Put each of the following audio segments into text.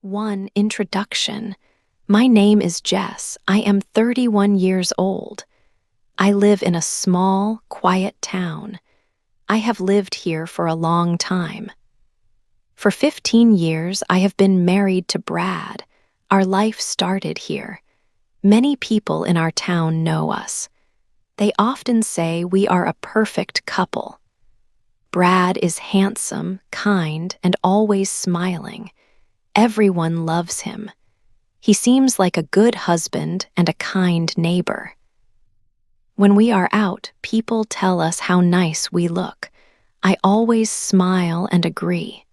Introduction. My name is Jess. I am 31 years old. I live in a small, quiet town. I have lived here for a long time. For 15 years, I have been married to Brad. Our life started here. Many people in our town know us. They often say we are a perfect couple. Brad is handsome, kind, and always smiling. Everyone loves him. He seems like a good husband and a kind neighbor. When we are out, people tell us how nice we look. I always smile and agree.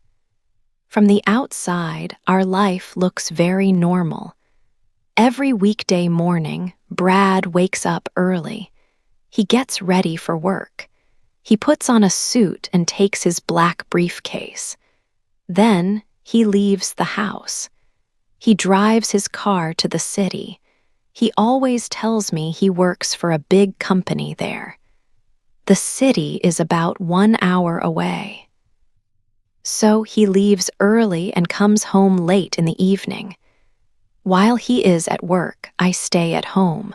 From the outside, our life looks very normal. Every weekday morning, Brad wakes up early. He gets ready for work. He puts on a suit and takes his black briefcase. Then, he leaves the house. He drives his car to the city. He always tells me he works for a big company there. The city is about 1 hour away. So he leaves early and comes home late in the evening. While he is at work, I stay at home.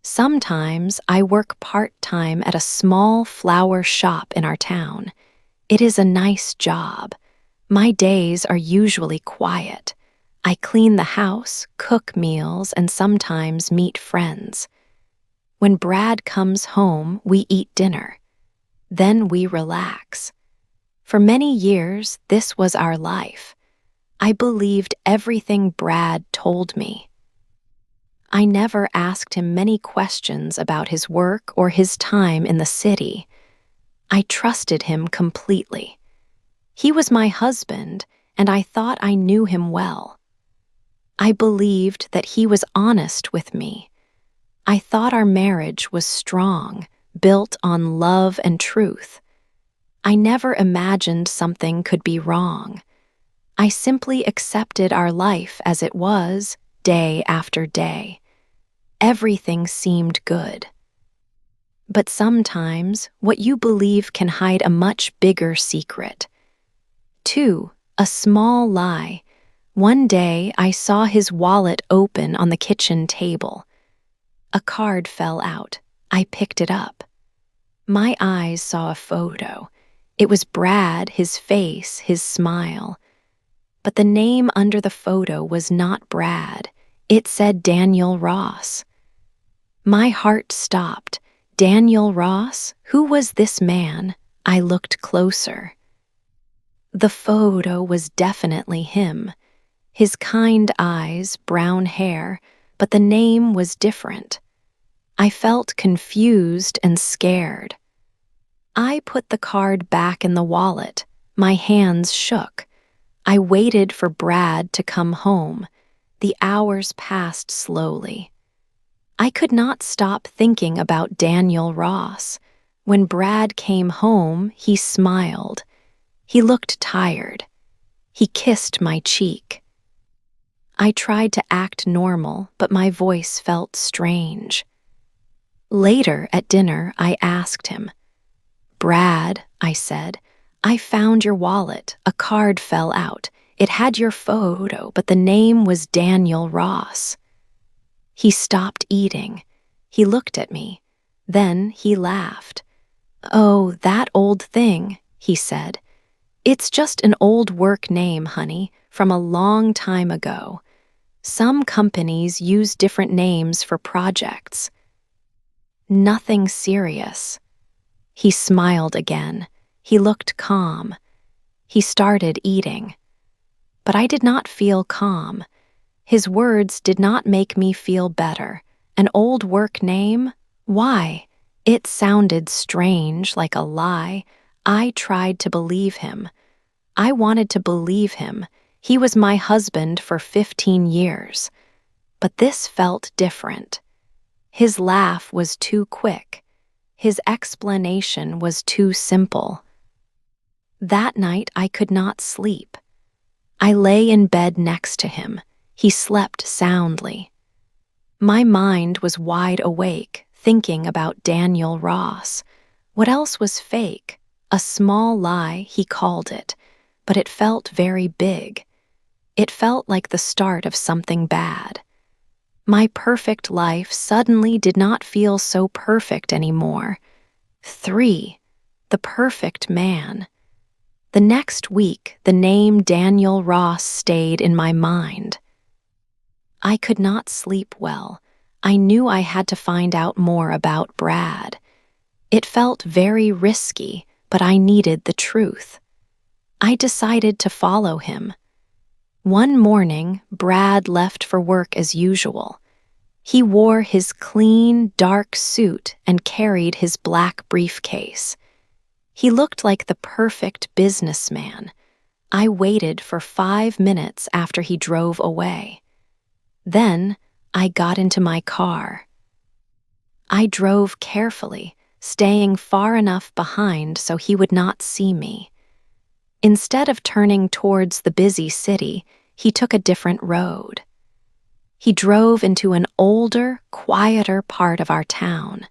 Sometimes I work part-time at a small flower shop in our town. It is a nice job. My days are usually quiet. I clean the house, cook meals, and sometimes meet friends. When Brad comes home, we eat dinner. Then we relax. For many years, this was our life. I believed everything Brad told me. I never asked him many questions about his work or his time in the city. I trusted him completely. He was my husband, and I thought I knew him well. I believed that he was honest with me. I thought our marriage was strong, built on love and truth. I never imagined something could be wrong. I simply accepted our life as it was, day after day. Everything seemed good. But sometimes, what you believe can hide a much bigger secret. 2. A small lie. One day, I saw his wallet open on the kitchen table. A card fell out. I picked it up. My eyes saw a photo. It was Brad, his face, his smile. But the name under the photo was not Brad. It said Daniel Ross. My heart stopped. Daniel Ross? Who was this man? I looked closer. The photo was definitely him. His kind eyes, brown hair, but the name was different. I felt confused and scared. I put the card back in the wallet. My hands shook. I waited for Brad to come home. The hours passed slowly. I could not stop thinking about Daniel Ross. When Brad came home, he smiled. He looked tired. He kissed my cheek. I tried to act normal, but my voice felt strange. Later at dinner, I asked him. "Brad," I said, "I found your wallet. A card fell out. It had your photo, but the name was Daniel Ross." He stopped eating. He looked at me. Then he laughed. "Oh, that old thing," he said. "It's just an old work name, honey, from a long time ago. Some companies use different names for projects." Nothing serious. He smiled again. He looked calm. He started eating. But I did not feel calm. His words did not make me feel better. An old work name? Why? It sounded strange, like a lie. I tried to believe him. I wanted to believe him. He was my husband for 15 years. But this felt different. His laugh was too quick. His explanation was too simple. That night I could not sleep. I lay in bed next to him. He slept soundly. My mind was wide awake, thinking about Daniel Ross. What else was fake? A small lie, he called it, but it felt very big. It felt like the start of something bad. My perfect life suddenly did not feel so perfect anymore. 3. The perfect man. The next week, the name Daniel Ross stayed in my mind. I could not sleep well. I knew I had to find out more about Brad. It felt very risky, but I needed the truth. I decided to follow him. One morning, Brad left for work as usual. He wore his clean, dark suit and carried his black briefcase. He looked like the perfect businessman. I waited for 5 minutes after he drove away. Then, I got into my car. I drove carefully, staying far enough behind so he would not see me. Instead of turning towards the busy city, he took a different road. He drove into an older, quieter part of our town.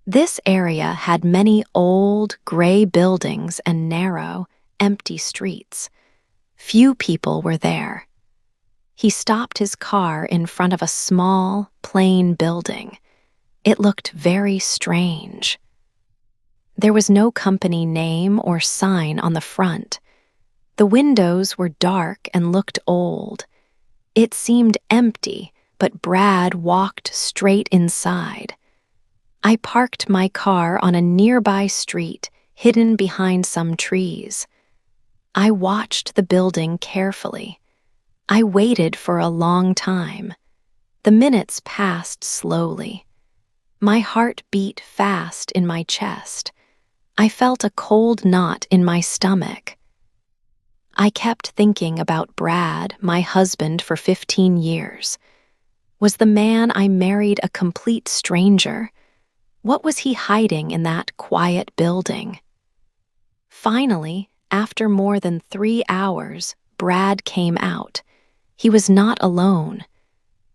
This area had many old, gray buildings and narrow, empty streets. Few people were there. He stopped his car in front of a small, plain building. It looked very strange. There was no company name or sign on the front. The windows were dark and looked old. It seemed empty, but Brad walked straight inside. I parked my car on a nearby street, hidden behind some trees. I watched the building carefully. I waited for a long time. The minutes passed slowly. My heart beat fast in my chest. I felt a cold knot in my stomach. I kept thinking about Brad, my husband for 15 years. Was the man I married a complete stranger? What was he hiding in that quiet building? Finally, after more than 3 hours, Brad came out. He was not alone.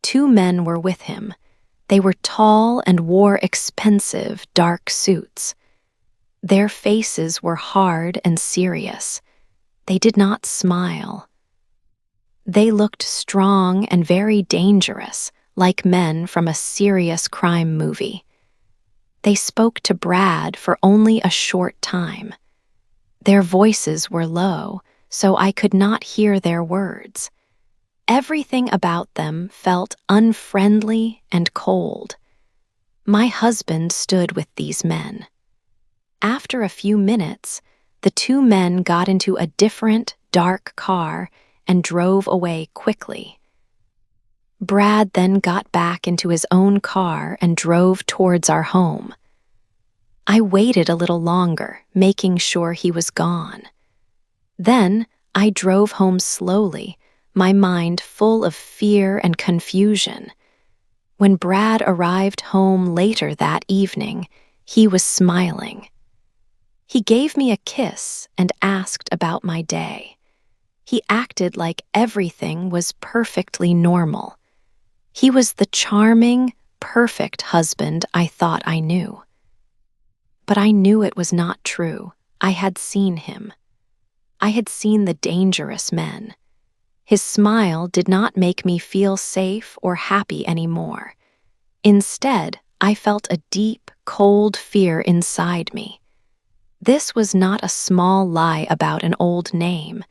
2 men were with him. They were tall and wore expensive, dark suits. Their faces were hard and serious. They did not smile. They looked strong and very dangerous, like men from a serious crime movie. They spoke to Brad for only a short time. Their voices were low, so I could not hear their words. Everything about them felt unfriendly and cold. My husband stood with these men. After a few minutes, the 2 men got into a different, dark car and drove away quickly. Brad then got back into his own car and drove towards our home. I waited a little longer, making sure he was gone. Then I drove home slowly, my mind full of fear and confusion. When Brad arrived home later that evening, he was smiling. He gave me a kiss and asked about my day. He acted like everything was perfectly normal. He was the charming, perfect husband I thought I knew. But I knew it was not true. I had seen him. I had seen the dangerous men. His smile did not make me feel safe or happy anymore. Instead, I felt a deep, cold fear inside me. This was not a small lie about an old name.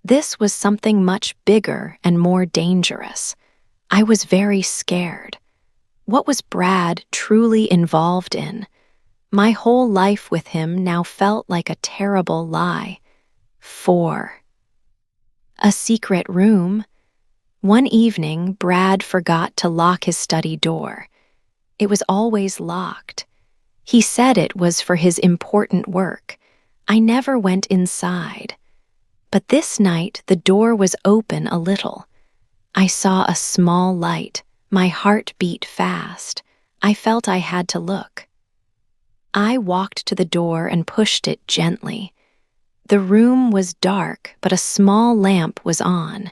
This was something much bigger and more dangerous. I was very scared. What was Brad truly involved in? My whole life with him now felt like a terrible lie. 4. A secret room. One evening, Brad forgot to lock his study door. It was always locked. He said it was for his important work. I never went inside. But this night, the door was open a little. I saw a small light. My heart beat fast. I felt I had to look. I walked to the door and pushed it gently. The room was dark, but a small lamp was on.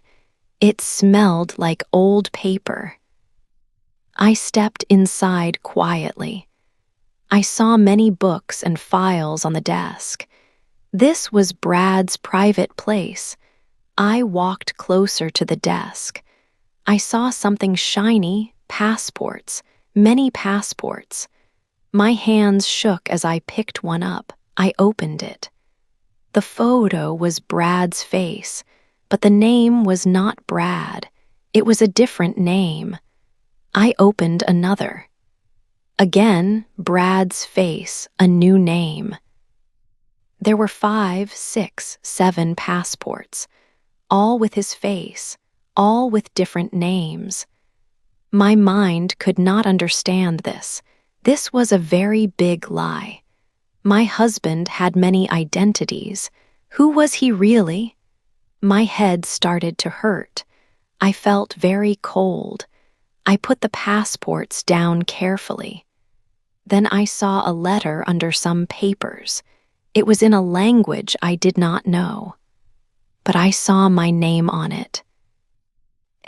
It smelled like old paper. I stepped inside quietly. I saw many books and files on the desk. This was Brad's private place. I walked closer to the desk. I saw something shiny, passports, many passports. My hands shook as I picked one up. I opened it. The photo was Brad's face, but the name was not Brad. It was a different name. I opened another. Again, Brad's face, a new name. There were 5, 6, 7 passports, all with his face, all with different names. My mind could not understand this. This was a very big lie. My husband had many identities. Who was he really? My head started to hurt. I felt very cold. I put the passports down carefully. Then I saw a letter under some papers. It was in a language I did not know. But I saw my name on it.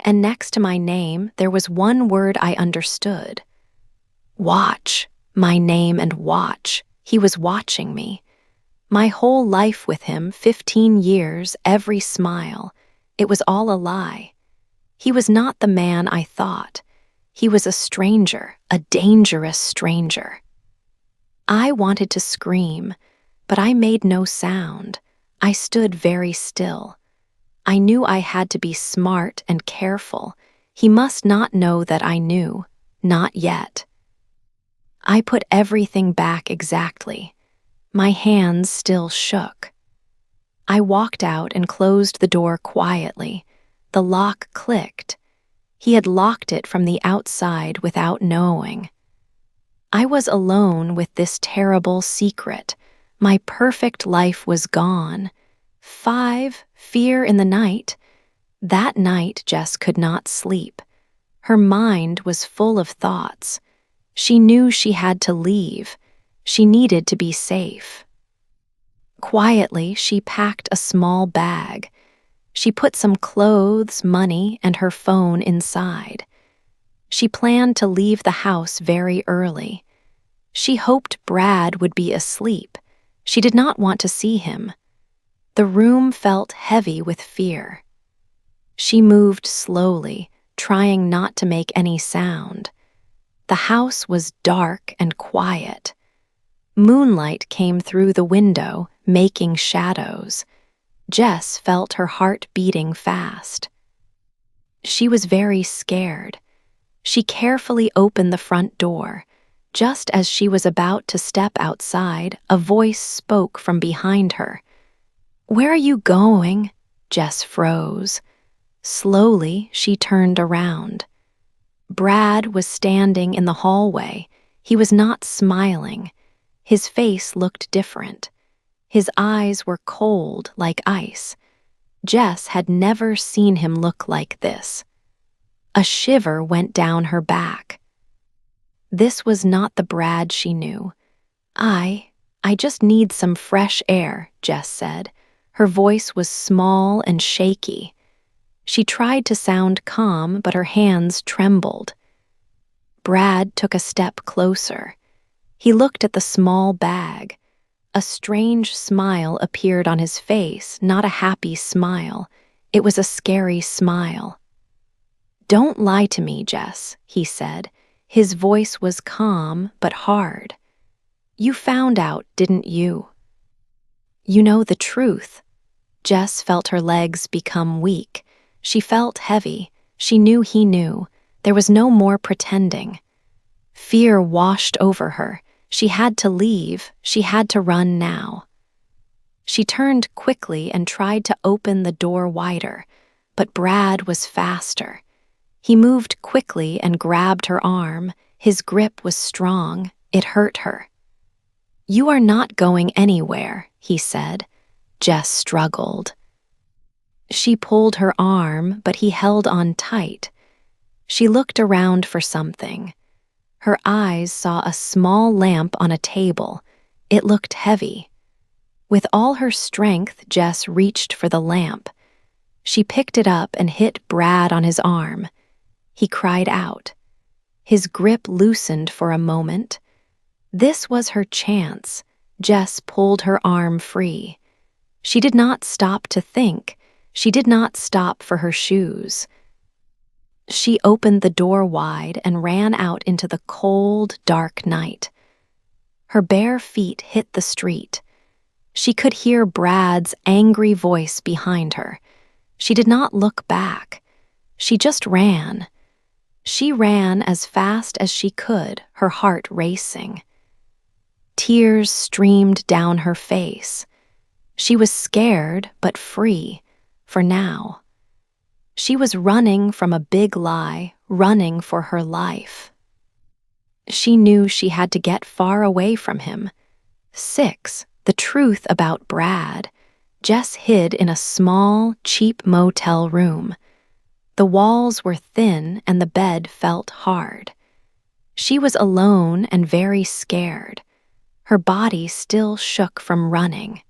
And next to my name, there was one word I understood. Watch. My name and watch. He was watching me. My whole life with him, 15 years, every smile. It was all a lie. He was not the man I thought. He was a stranger, a dangerous stranger. I wanted to scream, but I made no sound. I stood very still. I knew I had to be smart and careful. He must not know that I knew. Not yet. I put everything back exactly. My hands still shook. I walked out and closed the door quietly. The lock clicked. He had locked it from the outside without knowing. I was alone with this terrible secret. My perfect life was gone. 5, fear in the night. That night, Jess could not sleep. Her mind was full of thoughts. She knew she had to leave. She needed to be safe. Quietly, she packed a small bag. She put some clothes, money, and her phone inside. She planned to leave the house very early. She hoped Brad would be asleep. She did not want to see him. The room felt heavy with fear. She moved slowly, trying not to make any sound. The house was dark and quiet. Moonlight came through the window, making shadows. Jess felt her heart beating fast. She was very scared. She carefully opened the front door. Just as she was about to step outside, a voice spoke from behind her. "Where are you going?" Jess froze. Slowly, she turned around. Brad was standing in the hallway. He was not smiling. His face looked different. His eyes were cold like ice. Jess had never seen him look like this. A shiver went down her back. This was not the Brad she knew. I just need some fresh air," Jess said. Her voice was small and shaky. She tried to sound calm, but her hands trembled. Brad took a step closer. He looked at the small bag. A strange smile appeared on his face, not a happy smile. It was a scary smile. "Don't lie to me, Jess," he said. His voice was calm but hard. "You found out, didn't you? You know the truth." Jess felt her legs become weak. She felt heavy. She knew he knew. There was no more pretending. Fear washed over her. She had to leave. She had to run now. She turned quickly and tried to open the door wider, but Brad was faster. He moved quickly and grabbed her arm. His grip was strong. It hurt her. "You are not going anywhere," he said. Jess struggled. She pulled her arm, but he held on tight. She looked around for something. Her eyes saw a small lamp on a table. It looked heavy. With all her strength, Jess reached for the lamp. She picked it up and hit Brad on his arm. He cried out. His grip loosened for a moment. This was her chance. Jess pulled her arm free. She did not stop to think. She did not stop for her shoes. She opened the door wide and ran out into the cold, dark night. Her bare feet hit the street. She could hear Brad's angry voice behind her. She did not look back. She just ran. She ran as fast as she could, her heart racing. Tears streamed down her face. She was scared but free, for now. She was running from a big lie, running for her life. She knew she had to get far away from him. 6. The truth about Brad. Jess hid in a small, cheap motel room. The walls were thin and the bed felt hard. She was alone and very scared. Her body still shook from running.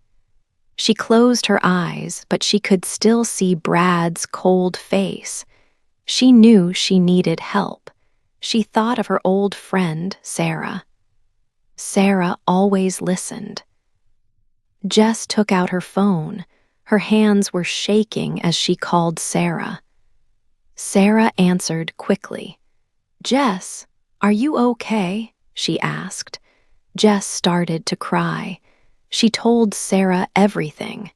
She closed her eyes, but she could still see Brad's cold face. She knew she needed help. She thought of her old friend, Sarah. Sarah always listened. Jess took out her phone. Her hands were shaking as she called Sarah. Sarah answered quickly. "Jess, are you okay?" she asked. Jess started to cry. She told Sarah everything.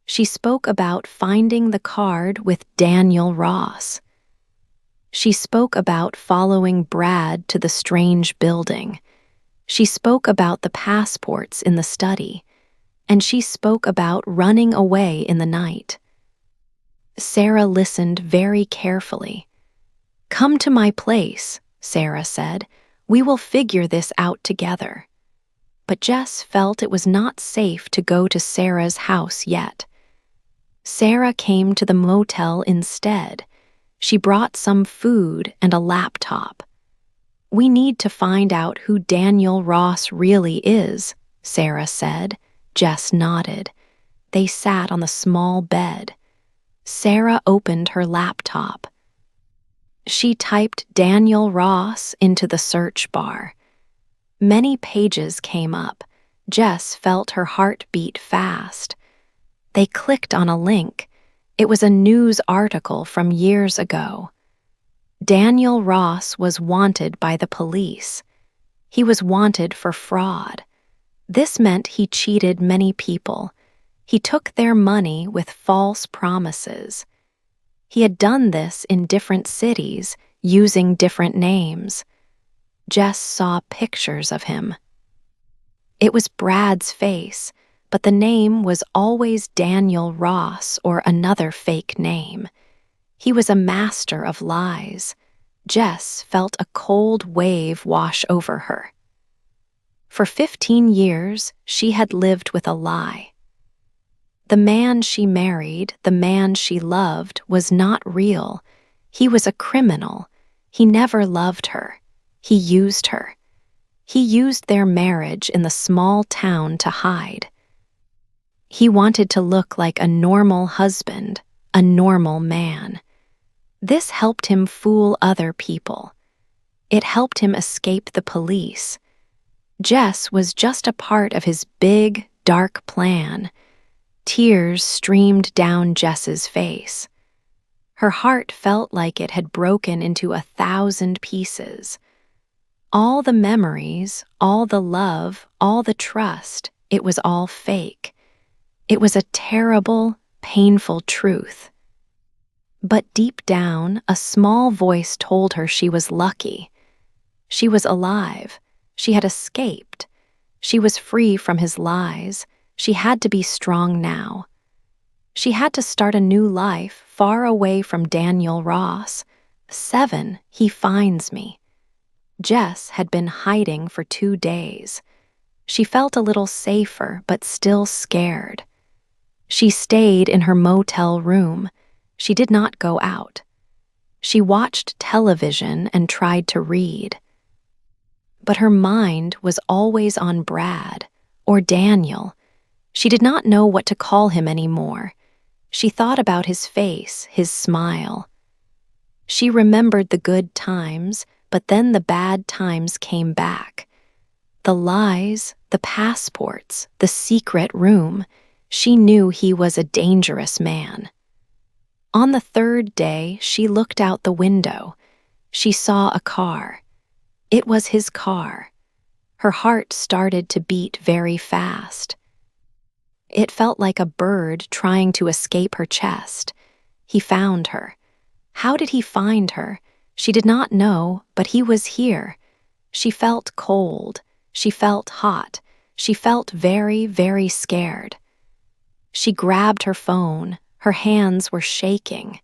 She spoke about finding the card with Daniel Ross. She spoke about following Brad to the strange building. She spoke about the passports in the study. And she spoke about running away in the night. Sarah listened very carefully. "Come to my place," Sarah said. "We will figure this out together." But Jess felt it was not safe to go to Sarah's house yet. Sarah came to the motel instead. She brought some food and a laptop. "We need to find out who Daniel Ross really is," Sarah said. Jess nodded. They sat on the small bed. Sarah opened her laptop. She typed Daniel Ross into the search bar. Many pages came up. Jess felt her heart beat fast. They clicked on a link. It was a news article from years ago. Daniel Ross was wanted by the police. He was wanted for fraud. This meant he cheated many people. He took their money with false promises. He had done this in different cities, using different names. Jess saw pictures of him. It was Brad's face, but the name was always Daniel Ross or another fake name. He was a master of lies. Jess felt a cold wave wash over her. For 15 years, she had lived with a lie. The man she married, the man she loved, was not real. He was a criminal. He never loved her. He used her. He used their marriage in the small town to hide. He wanted to look like a normal husband, a normal man. This helped him fool other people. It helped him escape the police. Jess was just a part of his big, dark plan. Tears streamed down Jess's face. Her heart felt like it had broken into 1,000 pieces. All the memories, all the love, all the trust, it was all fake. It was a terrible, painful truth. But deep down, a small voice told her she was lucky. She was alive. She had escaped. She was free from his lies. She had to be strong now. She had to start a new life far away from Daniel Ross. 7, he finds me. Jess had been hiding for 2 days. She felt a little safer, but still scared. She stayed in her motel room. She did not go out. She watched television and tried to read. But her mind was always on Brad, or Daniel. She did not know what to call him anymore. She thought about his face, his smile. She remembered the good times, but then the bad times came back. The lies, the passports, the secret room. She knew he was a dangerous man. On the third day, she looked out the window. She saw a car. It was his car. Her heart started to beat very fast. It felt like a bird trying to escape her chest. He found her. How did he find her? She did not know, but he was here. She felt cold. She felt hot. She felt very, very scared. She grabbed her phone. Her hands were shaking.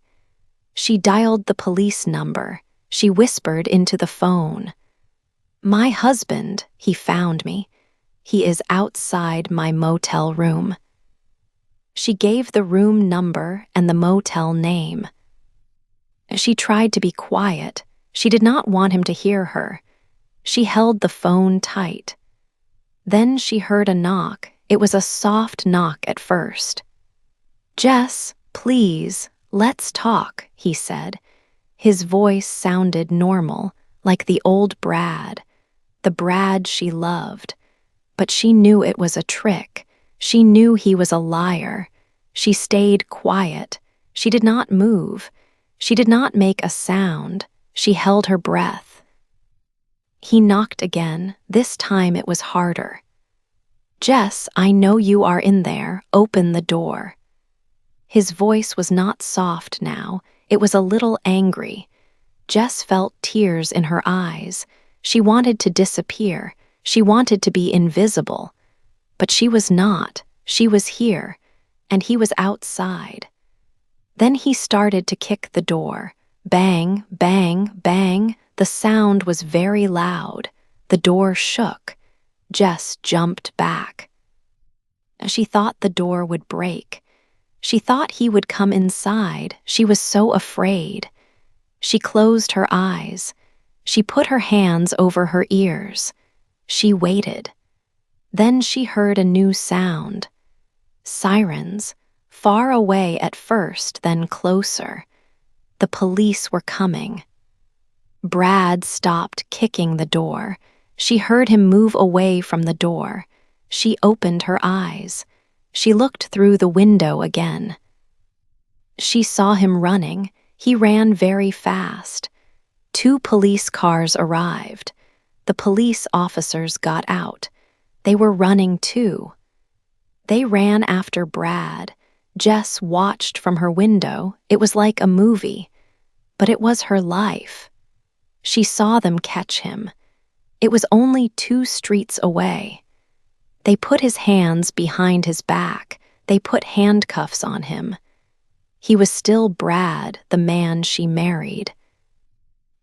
She dialed the police number. She whispered into the phone. "My husband, he found me. He is outside my motel room." She gave the room number and the motel name. She tried to be quiet. She did not want him to hear her. She held the phone tight. Then she heard a knock. It was a soft knock at first. "Jess, please, let's talk," he said. His voice sounded normal, like the old Brad, the Brad she loved. But she knew it was a trick. She knew he was a liar. She stayed quiet. She did not move. She did not make a sound. She held her breath. He knocked again. This time it was harder. "Jess, I know you are in there. Open the door." His voice was not soft now. It was a little angry. Jess felt tears in her eyes. She wanted to disappear. She wanted to be invisible. But she was not. She was here, and he was outside. Then he started to kick the door. Bang, bang, bang. The sound was very loud. The door shook. Jess jumped back. She thought the door would break. She thought he would come inside. She was so afraid. She closed her eyes. She put her hands over her ears. She waited. Then she heard a new sound. Sirens, far away at first, then closer. The police were coming. Brad stopped kicking the door. She heard him move away from the door. She opened her eyes. She looked through the window again. She saw him running. He ran very fast. 2 police cars arrived. The police officers got out. They were running too. They ran after Brad. Jess watched from her window. It was like a movie. But it was her life. She saw them catch him. It was only 2 streets away. They put his hands behind his back. They put handcuffs on him. He was still Brad, the man she married.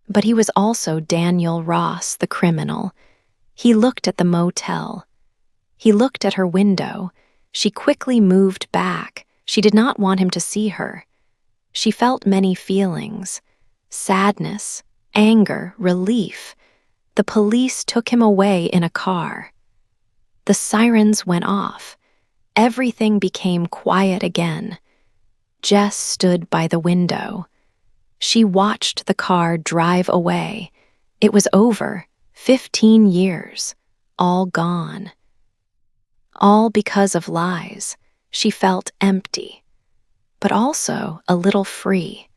But he was also Daniel Ross, the criminal. He looked at the motel. He looked at her window. She quickly moved back. She did not want him to see her. She felt many feelings: sadness, anger, relief. The police took him away in a car. The sirens went off. Everything became quiet again. Jess stood by the window. She watched the car drive away. It was over. 15 years. All gone. All because of lies. She felt empty, but also a little free.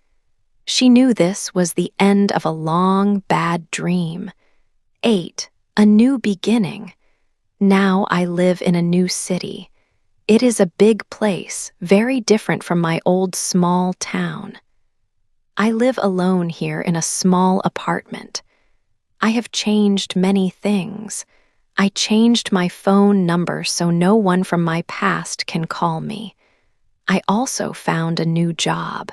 She knew this was the end of a long, bad dream. 8. A new beginning. Now I live in a new city. It is a big place, very different from my old small town. I live alone here in a small apartment. I have changed many things. I changed my phone number so no one from my past can call me. I also found a new job.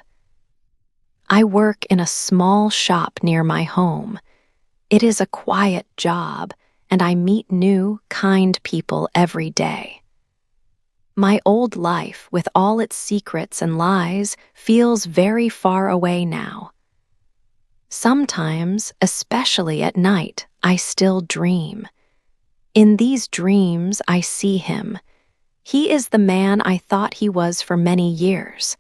I work in a small shop near my home. It is a quiet job, and I meet new, kind people every day. My old life, with all its secrets and lies, feels very far away now. Sometimes, especially at night, I still dream. In these dreams, I see him. He is the man I thought he was for many years.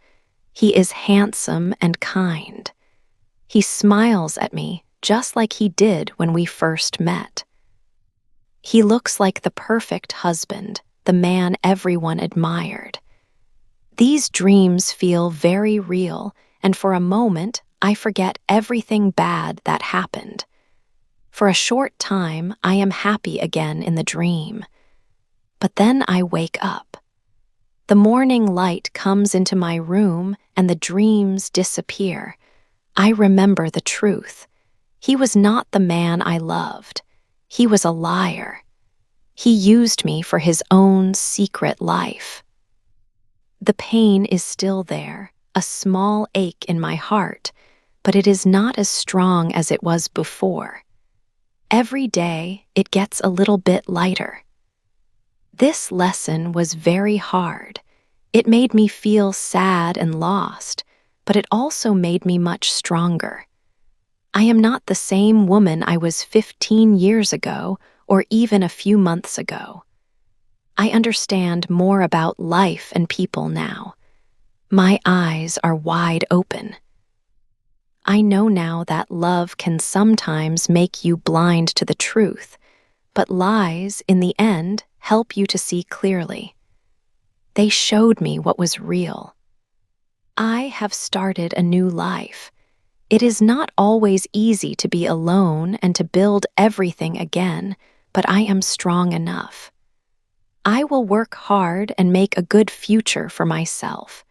He is handsome and kind. He smiles at me just like he did when we first met. He looks like the perfect husband, the man everyone admired. These dreams feel very real, and for a moment, I forget everything bad that happened. For a short time, I am happy again in the dream. But then I wake up. The morning light comes into my room and the dreams disappear. I remember the truth. He was not the man I loved. He was a liar. He used me for his own secret life. The pain is still there, a small ache in my heart, but it is not as strong as it was before. Every day, it gets a little bit lighter. This lesson was very hard. It made me feel sad and lost, but it also made me much stronger. I am not the same woman I was 15 years ago or even a few months ago. I understand more about life and people now. My eyes are wide open. I know now that love can sometimes make you blind to the truth, but lies, in the end, help you to see clearly. They showed me what was real. I have started a new life. It is not always easy to be alone and to build everything again, but I am strong enough. I will work hard and make a good future for myself.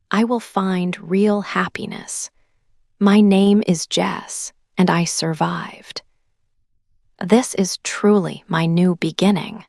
I will find real happiness. My name is Jess, and I survived. This is truly my new beginning.